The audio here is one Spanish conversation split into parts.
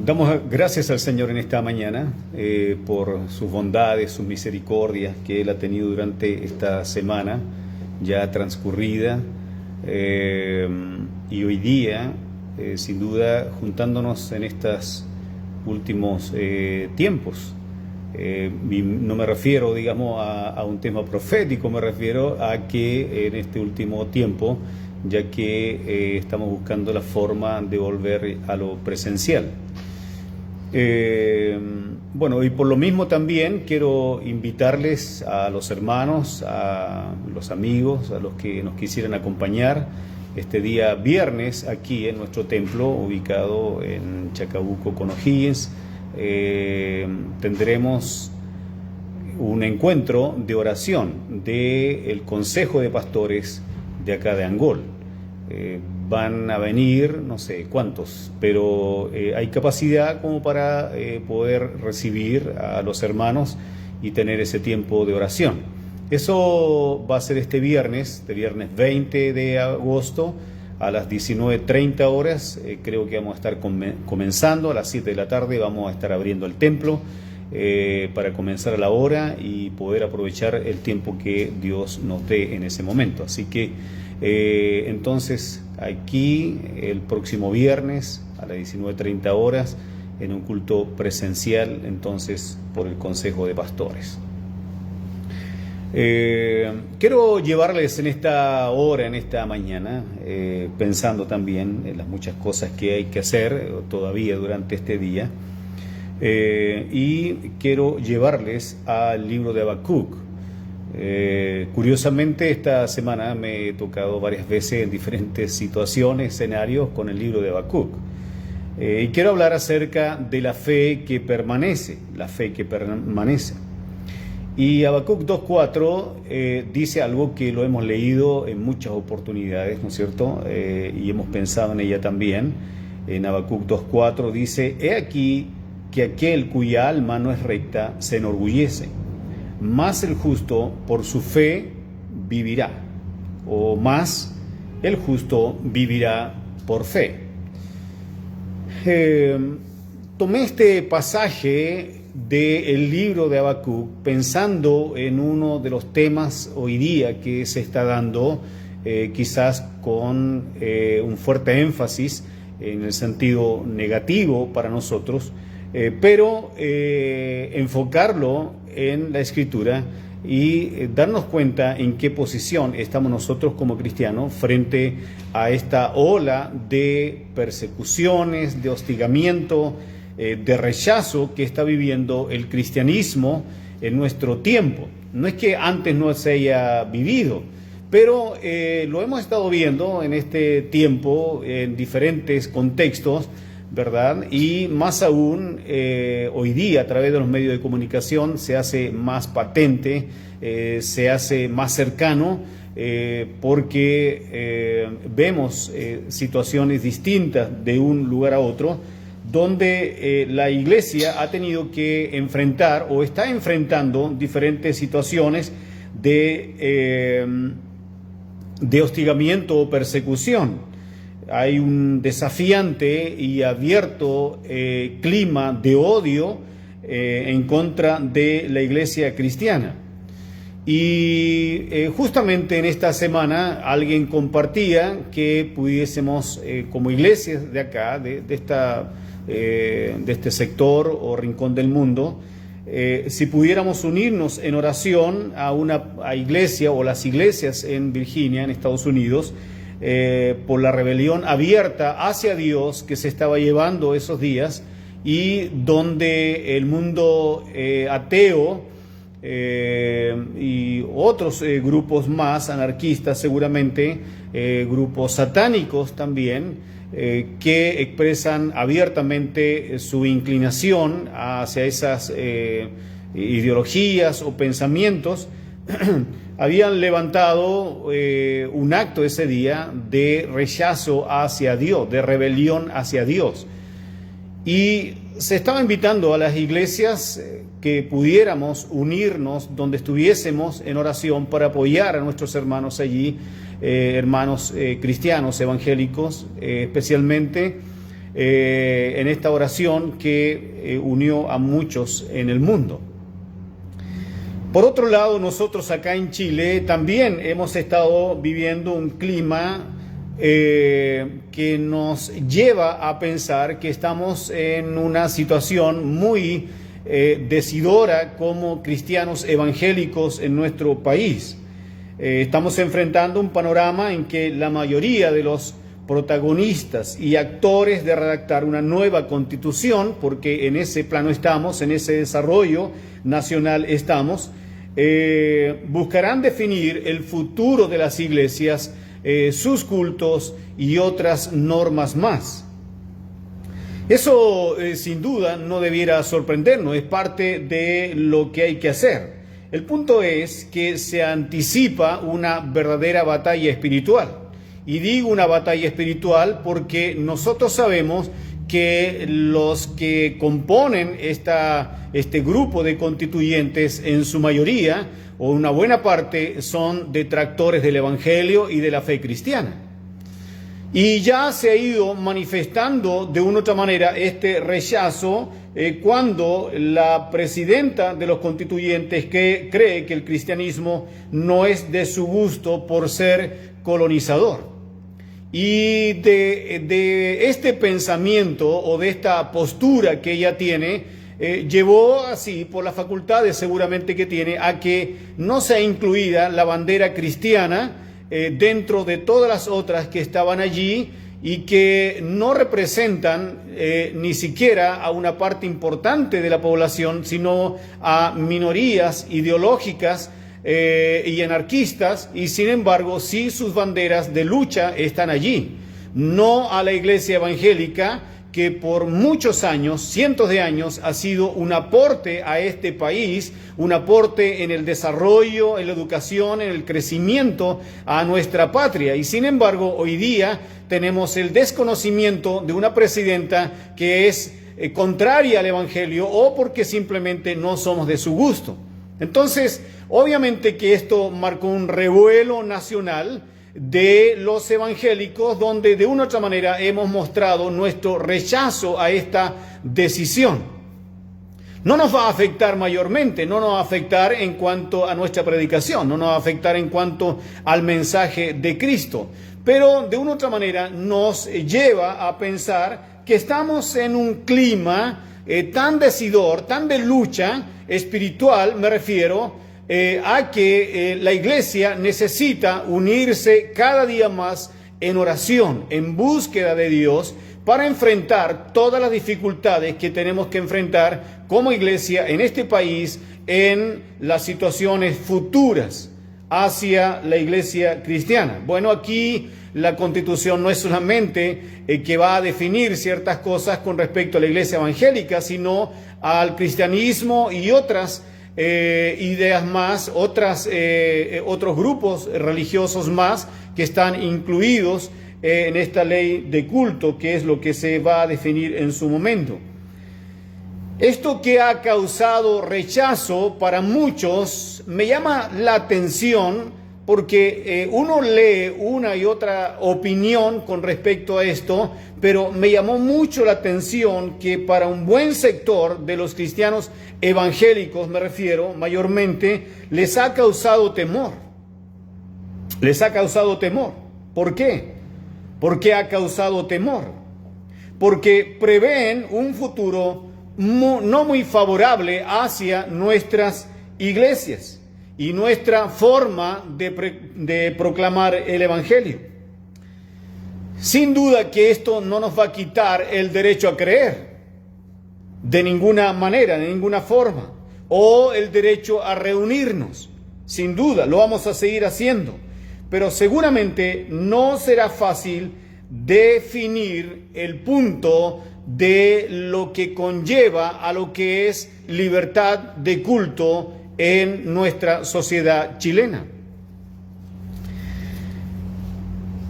Damos gracias al Señor en esta mañana por sus bondades, sus misericordias que Él ha tenido durante esta semana ya transcurrida y hoy día, sin duda, juntándonos en estos últimos tiempos. Y no me refiero, digamos, a un tema profético, me refiero a que en este último tiempo, ya que estamos buscando la forma de volver a lo presencial. Bueno, y por lo mismo también quiero invitarles a los hermanos, a los amigos, a los que nos quisieran acompañar este día viernes aquí en nuestro templo ubicado en Chacabuco con O'Higgins. Tendremos un encuentro de oración del Consejo de Pastores de acá de Angol. Van a venir, no sé cuántos, pero hay capacidad como para poder recibir a los hermanos y tener ese tiempo de oración. Eso va a ser este viernes 20 de agosto a las 19:30 horas. Creo que vamos a estar comenzando a las 7 de la tarde, vamos a estar abriendo el templo para comenzar a la hora y poder aprovechar el tiempo que Dios nos dé en ese momento. Así que entonces aquí el próximo viernes a las 19:30 horas en un culto presencial entonces por el Consejo de Pastores. Quiero llevarles en esta hora, en esta mañana, pensando también en las muchas cosas que hay que hacer todavía durante este día, y quiero llevarles al libro de Habacuc. Curiosamente esta semana me he tocado varias veces en diferentes situaciones, escenarios con el libro de Habacuc, y quiero hablar acerca de la fe que permanece, y Habacuc 2:4 dice algo que lo hemos leído en muchas oportunidades, ¿no es cierto? Y hemos pensado en ella también. En Habacuc 2:4 dice: he aquí que aquel cuya alma no es recta se enorgullece, mas el justo por su fe vivirá, o más el justo vivirá por fe. Tomé este pasaje del libro de Habacuc pensando en uno de los temas hoy día que se está dando, quizás con un fuerte énfasis en el sentido negativo para nosotros, pero enfocarlo en la Escritura y darnos cuenta en qué posición estamos nosotros como cristianos frente a esta ola de persecuciones, de hostigamiento, de rechazo que está viviendo el cristianismo en nuestro tiempo. No es que antes no se haya vivido, pero lo hemos estado viendo en este tiempo en diferentes contextos, ¿verdad? Y más aún hoy día a través de los medios de comunicación se hace más patente, se hace más cercano, porque vemos situaciones distintas de un lugar a otro, donde la iglesia ha tenido que enfrentar o está enfrentando diferentes situaciones de hostigamiento o persecución. Hay un desafiante y abierto clima de odio en contra de la iglesia cristiana. Y justamente en esta semana alguien compartía que pudiésemos, como iglesias de acá, de este sector o rincón del mundo, si pudiéramos unirnos en oración a iglesia o las iglesias en Virginia, en Estados Unidos, por la rebelión abierta hacia Dios que se estaba llevando esos días, y donde el mundo ateo y otros grupos más anarquistas, seguramente grupos satánicos también, que expresan abiertamente su inclinación hacia esas ideologías o pensamientos, habían levantado un acto ese día de rechazo hacia Dios, de rebelión hacia Dios. Y se estaba invitando a las iglesias que pudiéramos unirnos donde estuviésemos en oración para apoyar a nuestros hermanos allí, hermanos cristianos evangélicos especialmente, en esta oración que unió a muchos en el mundo. Por otro lado, nosotros acá en Chile también hemos estado viviendo un clima que nos lleva a pensar que estamos en una situación muy decidora como cristianos evangélicos en nuestro país. Estamos enfrentando un panorama en que la mayoría de los protagonistas y actores de redactar una nueva constitución, porque en ese plano estamos, en ese desarrollo nacional estamos, buscarán definir el futuro de las iglesias, sus cultos y otras normas más. Eso sin duda no debiera sorprendernos, es parte de lo que hay que hacer. El punto es que se anticipa una verdadera batalla espiritual. Y digo una batalla espiritual porque nosotros sabemos que los que componen este grupo de constituyentes en su mayoría, o una buena parte, son detractores del Evangelio y de la fe cristiana. Y ya se ha ido manifestando de una u otra manera este rechazo cuando la presidenta de los constituyentes cree que el cristianismo no es de su gusto por ser colonizador. Y de este pensamiento o de esta postura que ella tiene, llevó así, por las facultades seguramente que tiene, a que no sea incluida la bandera cristiana dentro de todas las otras que estaban allí y que no representan ni siquiera a una parte importante de la población, sino a minorías ideológicas y anarquistas, y sin embargo sí sus banderas de lucha están allí, no a la iglesia evangélica, que por muchos años, cientos de años, ha sido un aporte a este país, un aporte en el desarrollo, en la educación, en el crecimiento a nuestra patria. Y sin embargo, hoy día tenemos el desconocimiento de una presidenta que es contraria al Evangelio o porque simplemente no somos de su gusto. Entonces, obviamente que esto marcó un revuelo nacional de los evangélicos, donde de una u otra manera hemos mostrado nuestro rechazo a esta decisión. No nos va a afectar mayormente, no nos va a afectar en cuanto a nuestra predicación, no nos va a afectar en cuanto al mensaje de Cristo, pero de una u otra manera nos lleva a pensar que estamos en un clima tan decidor, tan de lucha espiritual, me refiero, a que la iglesia necesita unirse cada día más en oración, en búsqueda de Dios, para enfrentar todas las dificultades que tenemos que enfrentar como iglesia en este país, en las situaciones futuras hacia la iglesia cristiana. Bueno, aquí la Constitución no es solamente que va a definir ciertas cosas con respecto a la iglesia evangélica, sino al cristianismo y otras ideas más, otros grupos religiosos más que están incluidos en esta ley de culto, que es lo que se va a definir en su momento. Esto que ha causado rechazo para muchos me llama la atención porque uno lee una y otra opinión con respecto a esto, pero me llamó mucho la atención que para un buen sector de los cristianos evangélicos, me refiero, mayormente, les ha causado temor. Les ha causado temor. ¿Por qué? ¿Por qué ha causado temor? Porque prevén un futuro no muy favorable hacia nuestras iglesias y nuestra forma de proclamar el Evangelio. Sin duda que esto no nos va a quitar el derecho a creer, de ninguna manera, de ninguna forma, o el derecho a reunirnos. Sin duda, lo vamos a seguir haciendo, pero seguramente no será fácil definir el punto de lo que conlleva a lo que es libertad de culto en nuestra sociedad chilena.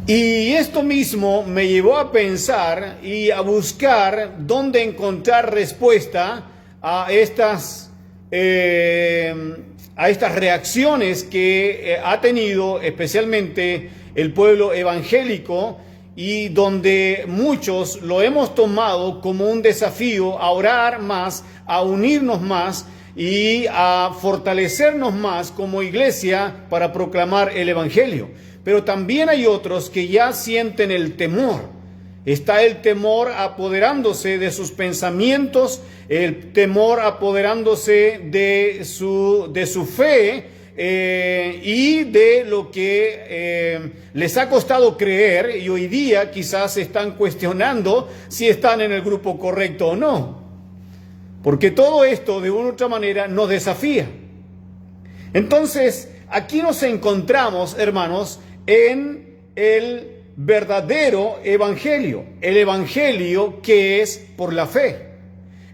Y esto mismo me llevó a pensar y a buscar dónde encontrar respuesta a estas reacciones que ha tenido especialmente el pueblo evangélico y donde muchos lo hemos tomado como un desafío a orar más, a unirnos más y a fortalecernos más como iglesia para proclamar el Evangelio. Pero también hay otros que ya sienten el temor. Está el temor apoderándose de sus pensamientos, el temor apoderándose de su fe, y de lo que les ha costado creer, y hoy día quizás están cuestionando si están en el grupo correcto o no, porque todo esto de una u otra manera nos desafía. Entonces, aquí nos encontramos, hermanos, en el verdadero evangelio, el evangelio que es por la fe.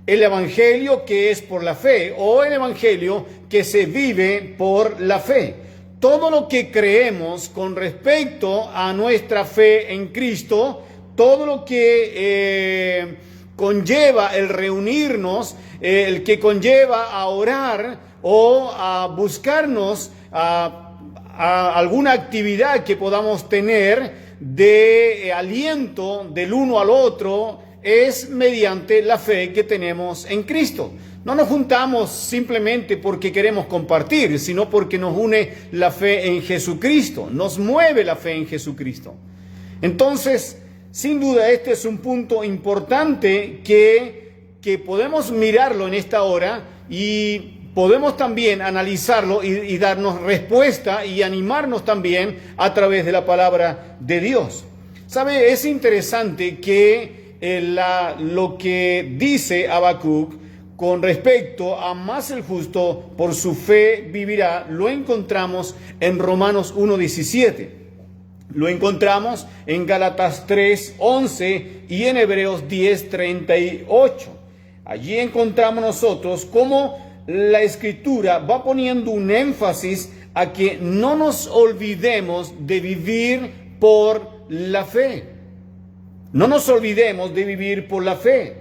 El evangelio que es por la fe, o el evangelio que se vive por la fe. Todo lo que creemos con respecto a nuestra fe en Cristo, todo lo que conlleva el reunirnos, el que conlleva a orar o a buscarnos a alguna actividad que podamos tener de aliento del uno al otro, es mediante la fe que tenemos en Cristo. No nos juntamos simplemente porque queremos compartir, sino porque nos une la fe en Jesucristo, nos mueve la fe en Jesucristo. Entonces, sin duda, este es un punto importante que podemos mirarlo en esta hora y podemos también analizarlo y darnos respuesta y animarnos también a través de la palabra de Dios. ¿Sabe? Es interesante que lo que dice Habacuc con respecto a más el justo por su fe vivirá, lo encontramos en Romanos 1:17. Lo encontramos en Gálatas 3:11 y en Hebreos 10:38. Allí encontramos nosotros cómo la Escritura va poniendo un énfasis a que no nos olvidemos de vivir por la fe. No nos olvidemos de vivir por la fe.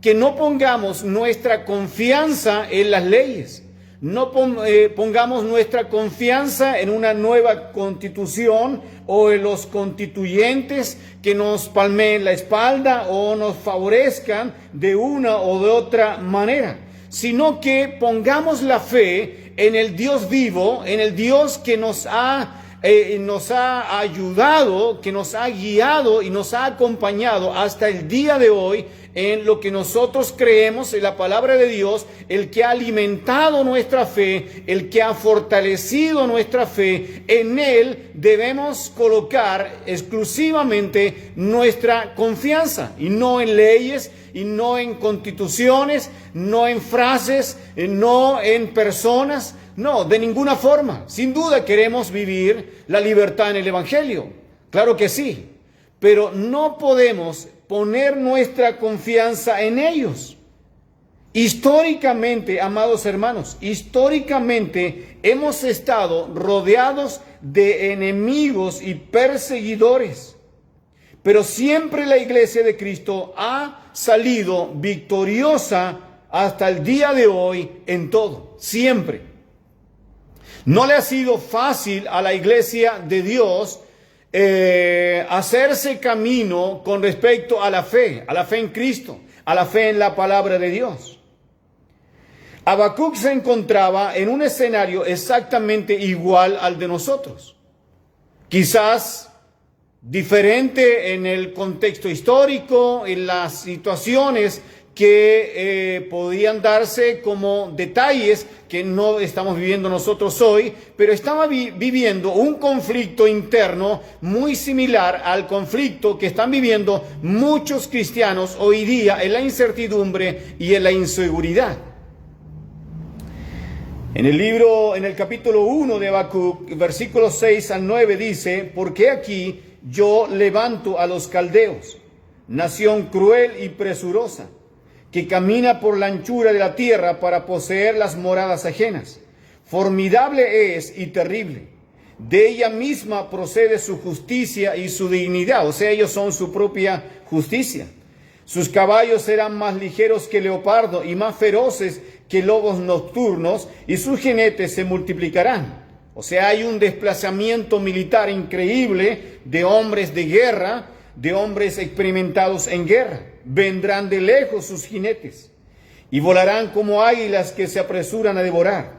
Que no pongamos nuestra confianza en las leyes. No pongamos nuestra confianza en una nueva constitución o en los constituyentes que nos palmeen la espalda o nos favorezcan de una o de otra manera, sino que pongamos la fe en el Dios vivo, en el Dios que nos ha ayudado, que nos ha guiado y nos ha acompañado hasta el día de hoy en lo que nosotros creemos en la palabra de Dios, el que ha alimentado nuestra fe, el que ha fortalecido nuestra fe. En Él debemos colocar exclusivamente nuestra confianza, y no en leyes, y no en constituciones, no en frases, no en personas. No, de ninguna forma. Sin duda queremos vivir la libertad en el Evangelio. Claro que sí. Pero no podemos poner nuestra confianza en ellos. Históricamente, amados hermanos, históricamente hemos estado rodeados de enemigos y perseguidores. Pero siempre la Iglesia de Cristo ha salido victoriosa hasta el día de hoy en todo. Siempre. No le ha sido fácil a la Iglesia de Dios hacerse camino con respecto a la fe en Cristo, a la fe en la palabra de Dios. Habacuc se encontraba en un escenario exactamente igual al de nosotros. Quizás diferente en el contexto histórico, en las situaciones que podían darse como detalles que no estamos viviendo nosotros hoy, pero estaba viviendo un conflicto interno muy similar al conflicto que están viviendo muchos cristianos hoy día en la incertidumbre y en la inseguridad. En el capítulo 1 de Habacuc, versículos 6 al 9 dice: porque aquí yo levanto a los caldeos, nación cruel y presurosa, que camina por la anchura de la tierra para poseer las moradas ajenas. Formidable es y terrible. De ella misma procede su justicia y su dignidad. O sea, ellos son su propia justicia. Sus caballos serán más ligeros que leopardo y más feroces que lobos nocturnos, y sus jinetes se multiplicarán. O sea, hay un desplazamiento militar increíble de hombres de guerra, de hombres experimentados en guerra. Vendrán de lejos sus jinetes y volarán como águilas que se apresuran a devorar.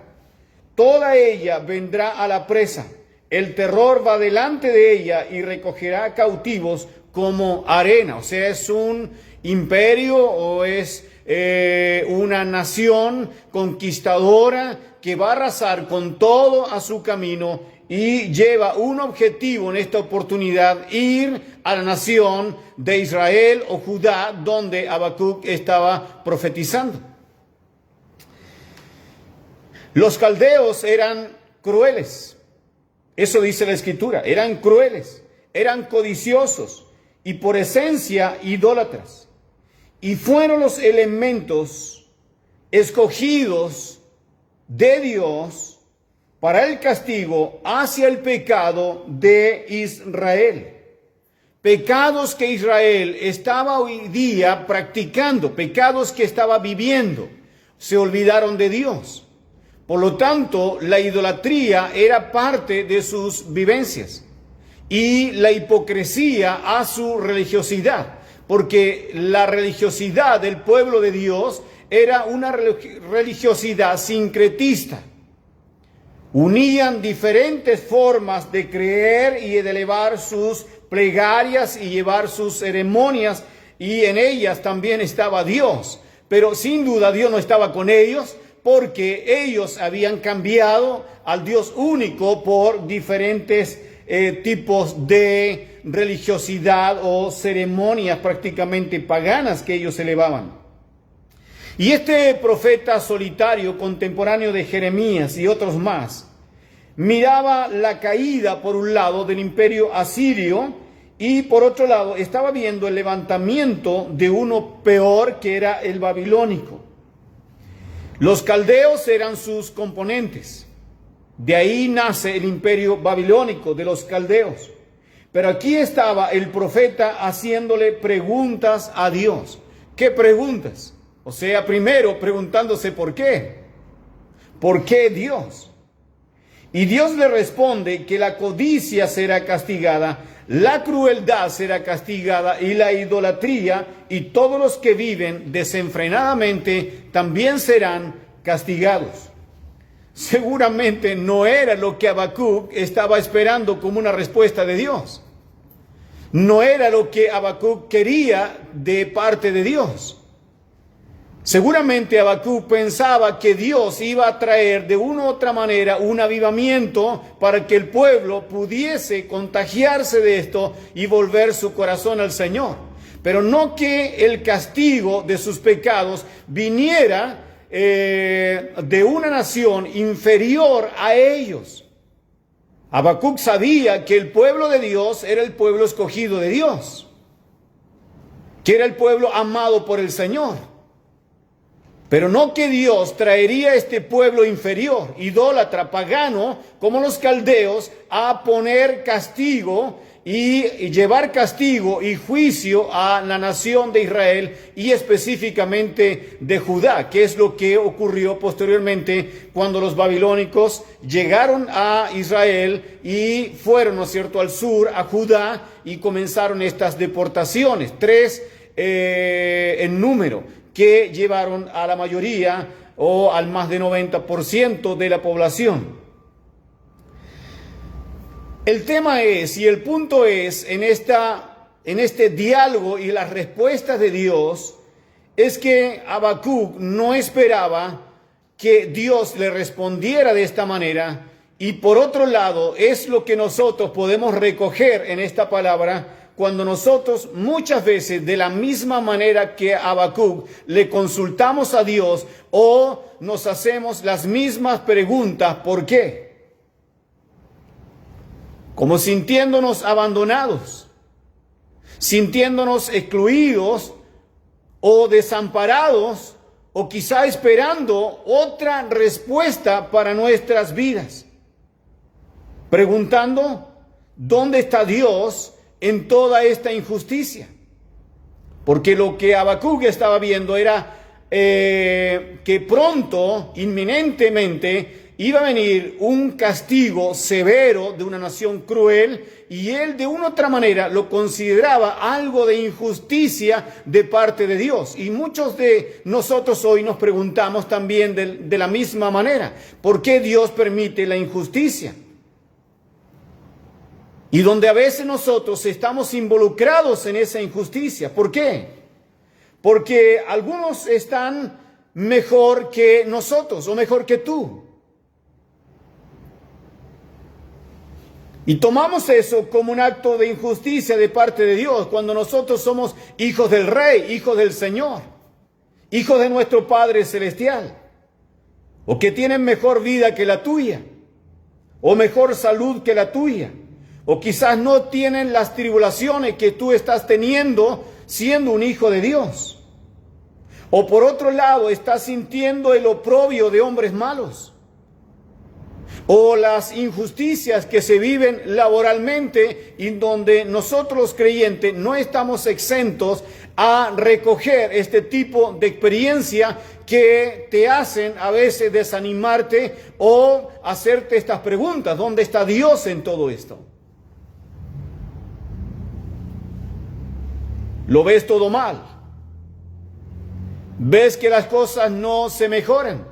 Toda ella vendrá a la presa. El terror va delante de ella y recogerá cautivos como arena. O sea, es un imperio o es una nación conquistadora que va a arrasar con todo a su camino y lleva un objetivo en esta oportunidad: ir a la nación de Israel o Judá, donde Habacuc estaba profetizando. Los caldeos eran crueles, eso dice la Escritura, eran crueles, eran codiciosos y por esencia idólatras. Y fueron los elementos escogidos de Dios para el castigo hacia el pecado de Israel. Pecados que Israel estaba hoy día practicando, pecados que estaba viviendo. Se olvidaron de Dios. Por lo tanto, la idolatría era parte de sus vivencias y la hipocresía a su religiosidad, porque la religiosidad del pueblo de Dios era una religiosidad sincretista. Unían diferentes formas de creer y de elevar sus plegarias y llevar sus ceremonias, y en ellas también estaba Dios. Pero sin duda Dios no estaba con ellos, porque ellos habían cambiado al Dios único por diferentes tipos de religiosidad o ceremonias prácticamente paganas que ellos elevaban. Y este profeta solitario, contemporáneo de Jeremías y otros más, miraba la caída por un lado del imperio asirio y por otro lado estaba viendo el levantamiento de uno peor, que era el babilónico. Los caldeos eran sus componentes. De ahí nace el imperio babilónico de los caldeos. Pero aquí estaba el profeta haciéndole preguntas a Dios. ¿Qué preguntas? O sea, primero preguntándose por qué. ¿Por qué Dios? Y Dios le responde que la codicia será castigada, la crueldad será castigada y la idolatría y todos los que viven desenfrenadamente también serán castigados. Seguramente no era lo que Habacuc estaba esperando como una respuesta de Dios. No era lo que Habacuc quería de parte de Dios. Seguramente Habacuc pensaba que Dios iba a traer de una u otra manera un avivamiento para que el pueblo pudiese contagiarse de esto y volver su corazón al Señor. Pero no que el castigo de sus pecados viniera de una nación inferior a ellos. Habacuc sabía que el pueblo de Dios era el pueblo escogido de Dios, que era el pueblo amado por el Señor. Pero no que Dios traería a este pueblo inferior, idólatra, pagano, como los caldeos, a poner castigo y llevar castigo y juicio a la nación de Israel y específicamente de Judá, que es lo que ocurrió posteriormente cuando los babilónicos llegaron a Israel y fueron, ¿no es cierto?, al sur, a Judá, y comenzaron estas deportaciones, 3 en número, que llevaron a la mayoría o al más de 90% de la población. El tema es, y el punto es, en este diálogo y las respuestas de Dios, es que Habacuc no esperaba que Dios le respondiera de esta manera, y por otro lado, es lo que nosotros podemos recoger en esta palabra, cuando nosotros muchas veces, de la misma manera que Habacuc, le consultamos a Dios o nos hacemos las mismas preguntas. ¿Por qué? Como sintiéndonos abandonados, sintiéndonos excluidos o desamparados, o quizá esperando otra respuesta para nuestras vidas. Preguntando, ¿dónde está Dios en toda esta injusticia? Porque lo que Habacuc estaba viendo era que pronto, inminentemente, iba a venir un castigo severo de una nación cruel, y él de una u otra manera lo consideraba algo de injusticia de parte de Dios. Y muchos de nosotros hoy nos preguntamos también de la misma manera, ¿por qué Dios permite la injusticia? Y donde a veces nosotros estamos involucrados en esa injusticia. ¿Por qué? Porque algunos están mejor que nosotros o mejor que tú. Y tomamos eso como un acto de injusticia de parte de Dios, cuando nosotros somos hijos del Rey, hijos del Señor, hijos de nuestro Padre Celestial, o que tienen mejor vida que la tuya, o mejor salud que la tuya, o quizás no tienen las tribulaciones que tú estás teniendo siendo un hijo de Dios. O por otro lado, estás sintiendo el oprobio de hombres malos, o las injusticias que se viven laboralmente, y donde nosotros los creyentes no estamos exentos a recoger este tipo de experiencia que te hacen a veces desanimarte o hacerte estas preguntas: ¿dónde está Dios en todo esto? ¿Lo ves todo mal? ¿Ves que las cosas no se mejoran?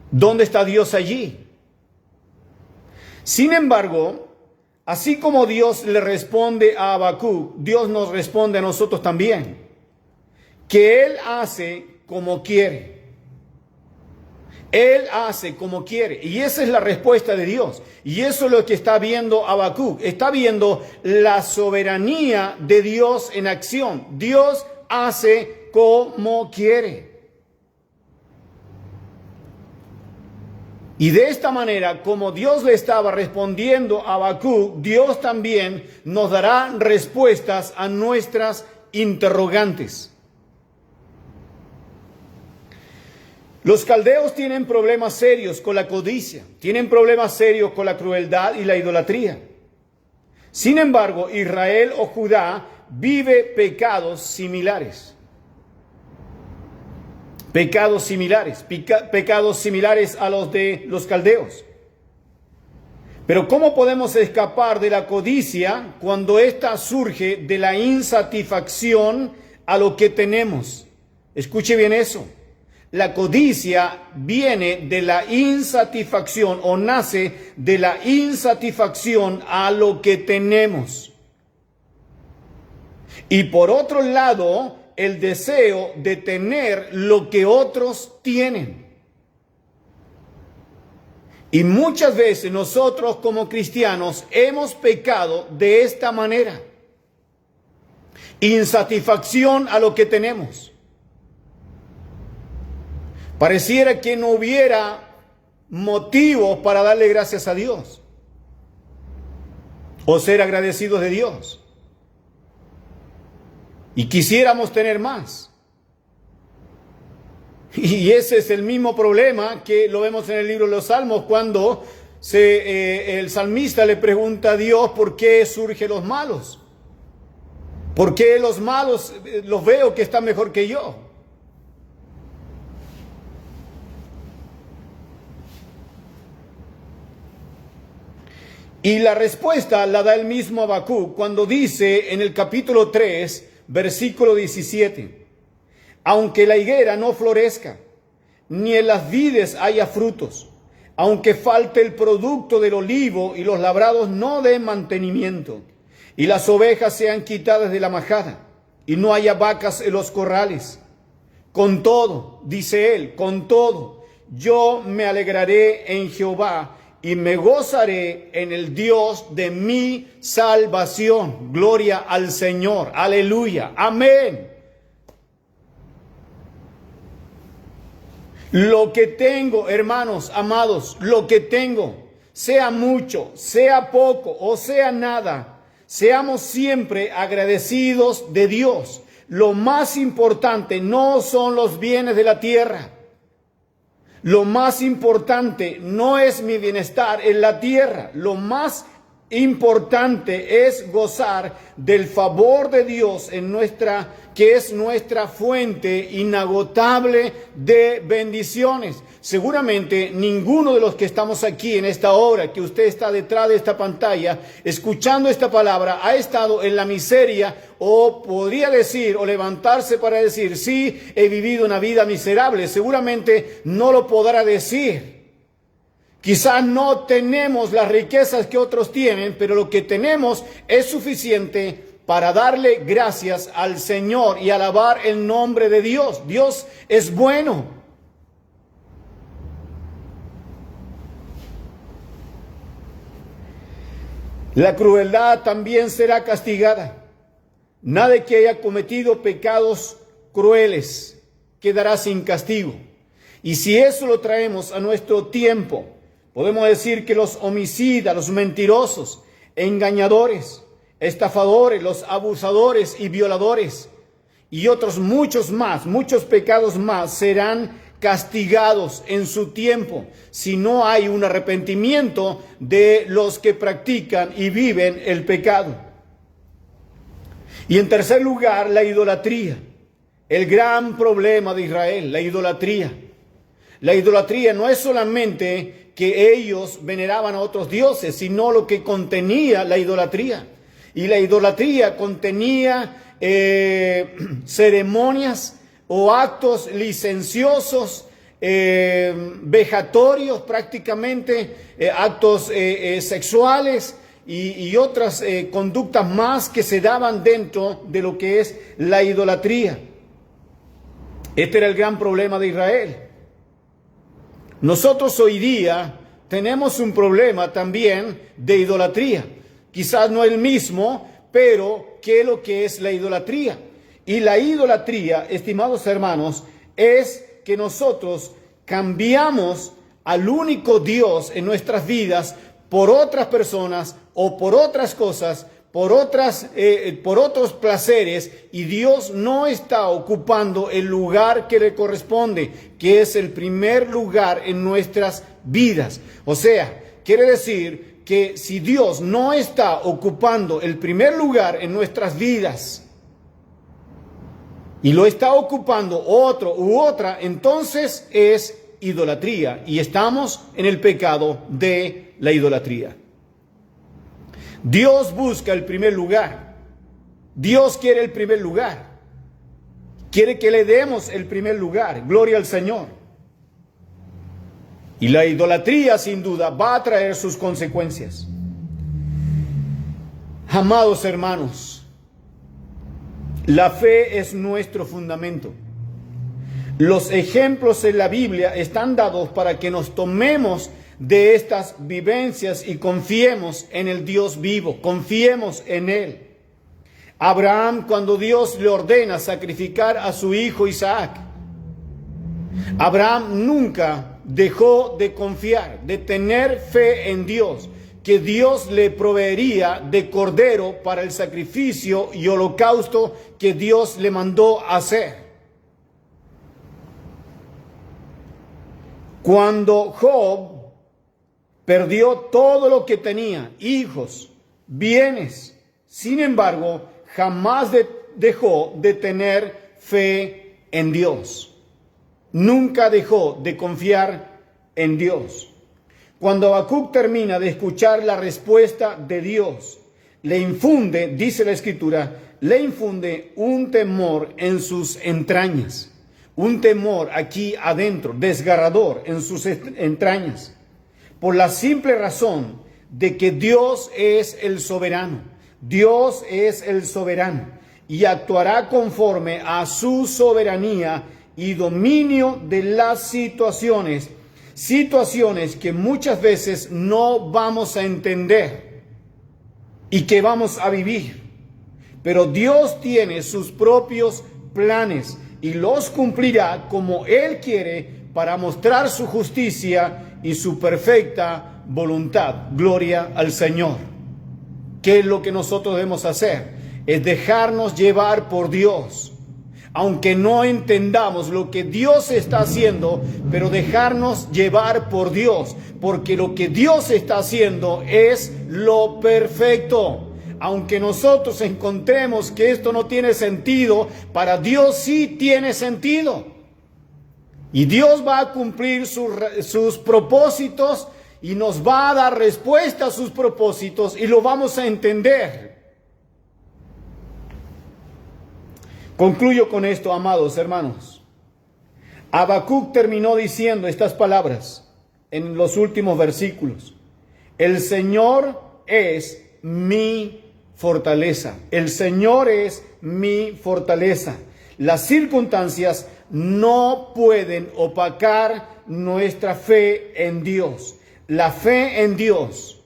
¿Dónde está Dios allí? Sin embargo, así como Dios le responde a Habacuc, Dios nos responde a nosotros también, que Él hace como quiere. Él hace como quiere. Y esa es la respuesta de Dios. Y eso es lo que está viendo Habacuc. Está viendo la soberanía de Dios en acción. Dios hace como quiere. Y de esta manera, como Dios le estaba respondiendo a Habacuc, Dios también nos dará respuestas a nuestras interrogantes. Los caldeos tienen problemas serios con la codicia, tienen problemas serios con la crueldad y la idolatría. Sin embargo, Israel o Judá vive pecados similares. Pecados similares a los de los caldeos. Pero ¿cómo podemos escapar de la codicia cuando ésta surge de la insatisfacción a lo que tenemos? Escuche bien eso. La codicia viene de la insatisfacción, o nace de la insatisfacción a lo que tenemos. Y por otro lado, el deseo de tener lo que otros tienen. Y muchas veces nosotros como cristianos hemos pecado de esta manera. Insatisfacción a lo que tenemos. Pareciera que no hubiera motivos para darle gracias a Dios o ser agradecidos de Dios. Y quisiéramos tener más. Y ese es el mismo problema que lo vemos en el libro de los Salmos, cuando el salmista le pregunta a Dios por qué surgen los malos. ¿Por qué los malos los veo que están mejor que yo? Y la respuesta la da el mismo Habacuc cuando dice en el capítulo 3, versículo 17: aunque la higuera no florezca, ni en las vides haya frutos, aunque falte el producto del olivo y los labrados no den mantenimiento, y las ovejas sean quitadas de la majada, y no haya vacas en los corrales, con todo, dice él, con todo, yo me alegraré en Jehová, y me gozaré en el Dios de mi salvación. Gloria al Señor. Aleluya. Amén. Lo que tengo, hermanos amados, lo que tengo, sea mucho, sea poco o sea nada, seamos siempre agradecidos de Dios. Lo más importante no son los bienes de la tierra. Lo más importante no es mi bienestar en la tierra. Lo más importante es gozar del favor de Dios que es nuestra fuente inagotable de bendiciones. Seguramente ninguno de los que estamos aquí en esta hora, que usted está detrás de esta pantalla, escuchando esta palabra, ha estado en la miseria, o podría decir, o levantarse para decir, sí, he vivido una vida miserable. Seguramente no lo podrá decir. Quizás no tenemos las riquezas que otros tienen, pero lo que tenemos es suficiente para darle gracias al Señor y alabar el nombre de Dios. Dios es bueno. La crueldad también será castigada. Nadie que haya cometido pecados crueles quedará sin castigo. Y si eso lo traemos a nuestro tiempo, podemos decir que los homicidas, los mentirosos, engañadores, estafadores, los abusadores y violadores y otros muchos más, muchos pecados más serán castigados en su tiempo si no hay un arrepentimiento de los que practican y viven el pecado. Y en tercer lugar, la idolatría. El gran problema de Israel, la idolatría. La idolatría no es solamente que ellos veneraban a otros dioses, sino lo que contenía la idolatría. Y la idolatría contenía ceremonias o actos licenciosos, vejatorios prácticamente, actos sexuales y otras conductas más que se daban dentro de lo que es la idolatría. Este era el gran problema de Israel. Nosotros hoy día tenemos un problema también de idolatría. Quizás no el mismo, pero ¿qué es lo que es la idolatría? Y la idolatría, estimados hermanos, es que nosotros cambiamos al único Dios en nuestras vidas por otras personas o por otras cosas, por otros placeres, y Dios no está ocupando el lugar que le corresponde, que es el primer lugar en nuestras vidas. O sea, quiere decir que si Dios no está ocupando el primer lugar en nuestras vidas y lo está ocupando otro u otra, entonces es idolatría y estamos en el pecado de la idolatría. Dios busca el primer lugar. Dios quiere el primer lugar. Quiere que le demos el primer lugar. Gloria al Señor. Y la idolatría, sin duda, va a traer sus consecuencias. Amados hermanos, la fe es nuestro fundamento. Los ejemplos en la Biblia están dados para que nos tomemos de estas vivencias y confiemos en el Dios vivo, confiemos en Él. Abraham, cuando Dios le ordena sacrificar a su hijo Isaac, Abraham nunca dejó de confiar, de tener fe en Dios, que Dios le proveería de cordero para el sacrificio y holocausto que Dios le mandó hacer. Cuando Job perdió todo lo que tenía, hijos, bienes, sin embargo, jamás dejó de tener fe en Dios. Nunca dejó de confiar en Dios. Cuando Habacuc termina de escuchar la respuesta de Dios, le infunde, dice la Escritura, le infunde un temor en sus entrañas. Un temor aquí adentro, desgarrador en sus entrañas. Por la simple razón de que Dios es el soberano. Dios es el soberano y actuará conforme a su soberanía y dominio de las situaciones que muchas veces no vamos a entender y que vamos a vivir. Pero Dios tiene sus propios planes y los cumplirá como Él quiere para mostrar su justicia y su perfecta voluntad. Gloria al Señor. ¿Qué es lo que nosotros debemos hacer? Es dejarnos llevar por Dios. aunque no entendamos lo que Dios está haciendo, pero dejarnos llevar por Dios, porque lo que Dios está haciendo es lo perfecto. Aunque nosotros encontremos que esto no tiene sentido, para Dios sí tiene sentido. Y Dios va a cumplir sus propósitos y nos va a dar respuesta a sus propósitos y lo vamos a entender. Concluyo con esto, amados hermanos. Habacuc terminó diciendo estas palabras en los últimos versículos. El Señor es mi fortaleza. El Señor es mi fortaleza. Las circunstancias no pueden opacar nuestra fe en Dios. La fe en Dios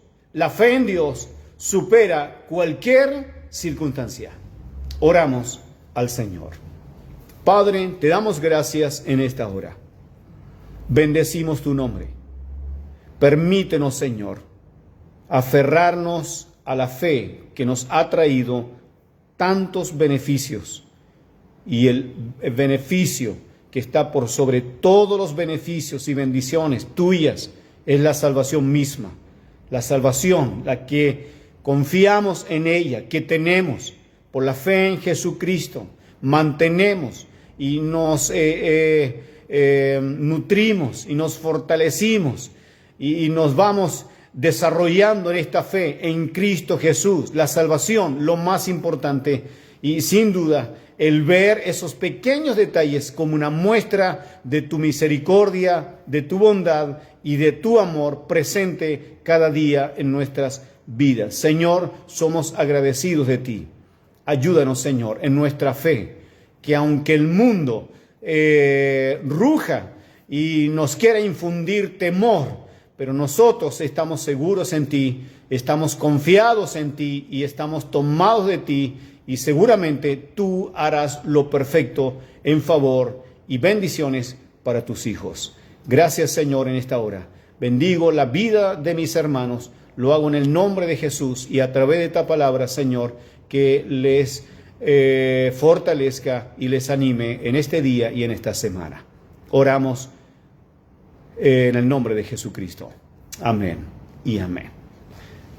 supera cualquier circunstancia. Oramos al Señor. Padre, te damos gracias en esta hora. Bendecimos tu nombre. Permítenos, Señor, aferrarnos a la fe que nos ha traído tantos beneficios, y el beneficio que está por sobre todos los beneficios y bendiciones tuyas es la salvación misma. La salvación, la que confiamos en ella, que tenemos por la fe en Jesucristo, mantenemos y nos nutrimos y nos fortalecimos y nos vamos desarrollando en esta fe en Cristo Jesús. La salvación, lo más importante, y sin duda el ver esos pequeños detalles como una muestra de tu misericordia, de tu bondad y de tu amor presente cada día en nuestras vidas. Señor, somos agradecidos de ti. Ayúdanos, Señor, en nuestra fe, que aunque el mundo ruja y nos quiera infundir temor, pero nosotros estamos seguros en ti, estamos confiados en ti y estamos tomados de ti, y seguramente tú harás lo perfecto en favor y bendiciones para tus hijos. Gracias, Señor, en esta hora. Bendigo la vida de mis hermanos, lo hago en el nombre de Jesús, y a través de esta palabra, Señor, que les fortalezca y les anime en este día y en esta semana. Oramos en el nombre de Jesucristo. Amén y amén.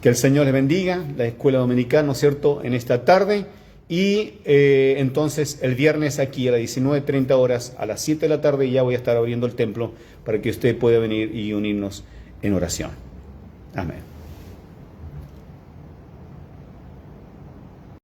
Que el Señor les bendiga, la escuela dominical, ¿no es cierto?, en esta tarde. Y entonces el viernes aquí a las 19:30 horas, a las 7 de la tarde, ya voy a estar abriendo el templo para que usted pueda venir y unirnos en oración. Amén.